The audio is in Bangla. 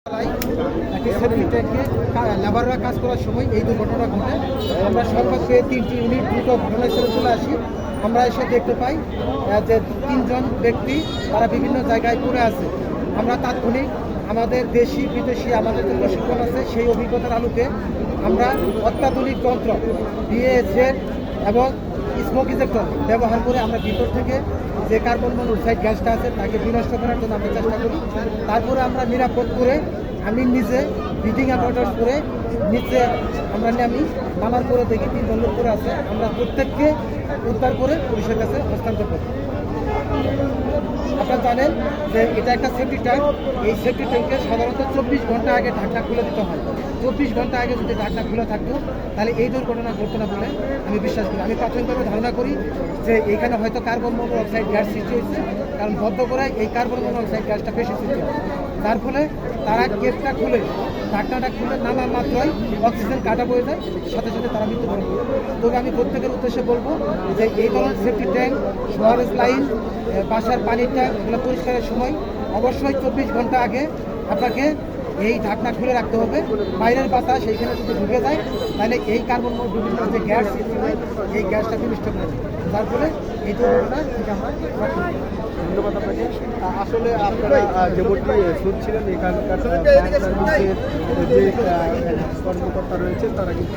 একটি সেফটি ট্যাঙ্কে লেবাররা কাজ করার সময় এই দুর্ঘটনা ঘটে। আমরা সংবাদ পেয়ে 3টি ইউনিট দ্রুত ঘটনাস্থলে চলে আসি। আমরা এসে দেখতে পাই যে 3জন ব্যক্তি তারা বিভিন্ন জায়গায় পড়ে আছে। আমরা তাৎক্ষণিক আমাদের দেশি বিদেশি আমাদের যে প্রশিক্ষণ আছে সেই অভিজ্ঞতার আলোকে আমরা অত্যাধুনিক যন্ত্র বিএসএফ এবং স্মোক ইজেক্টর ব্যবহার করে আমরা ভিতর থেকে যে কার্বন মনোক্সাইড গ্যাসটা আছে তাকে বিনষ্ট করার জন্য আমরা চেষ্টা করি। তারপরে আমরা নিরাপদ করে আমি নিজে ব্রিথিং অ্যাপারেটস করে নিচে আমরা নামার করে দেখি 3জন লোক করে আছে। আমরা প্রত্যেককে উদ্ধার করে পুলিশের কাছে হস্তান্তর করি। আপনারা জানেন যে এটা একটা সেফটি ট্যাঙ্ক। এই সেফটি ট্যাঙ্কে সাধারণত 24 ঘন্টা আগে ঢাকনা খুলে দিতে হয়। 24 ঘন্টা আগে যদি ঢাকনা খুলে থাকতো তাহলে এই দুর্ঘটনা ঘটতো না বলে আমি বিশ্বাস করি। আমি প্রাথমিকভাবে ধারণা করি যে এখানে হয়তো কার্বন মনোক্সাইড গ্যাস সৃষ্টি হয়েছে, কারণ বদ্ধ করায় এই কার্বন মনোক্সাইড গ্যাসটা বেশি সৃষ্টি হয়। যার ফলে তারা গেটটা খুলে ঢাকনাটা খুলে নামা মাত্রই অক্সিজেন কাটা বয়ে যায়, সাথে সাথে তারা মৃত্যুবরণ করে। তবে আমি প্রত্যেকের উদ্দেশ্যে বলবো যে এই ধরনের সেফটি ট্যাঙ্ক, সোয়ারেজ লাইন, বাসার পানির ট্যাঙ্ক এগুলো পরিষ্কারের সময় অবশ্যই 24 ঘন্টা আগে আপনাকে এই ঢাকনা খুলে রাখতে হবে। বাইরের বাতাস সেইখানে যদি ঢুকে যায় তাহলে এই কার্বন বিভিন্ন যে গ্যাস সৃষ্টি হয় এই গ্যাসটা বিনষ্ট করে দেয়, যার ফলে এই দুর্ঘটনা থেকে আমরা রক্ষা পাই। ধন্যবাদ আপনাকে। আসলে আপনারা যেমনটি শুনছিলেন এখানকার যে কর্মকর্তা রয়েছেন তারা কিন্তু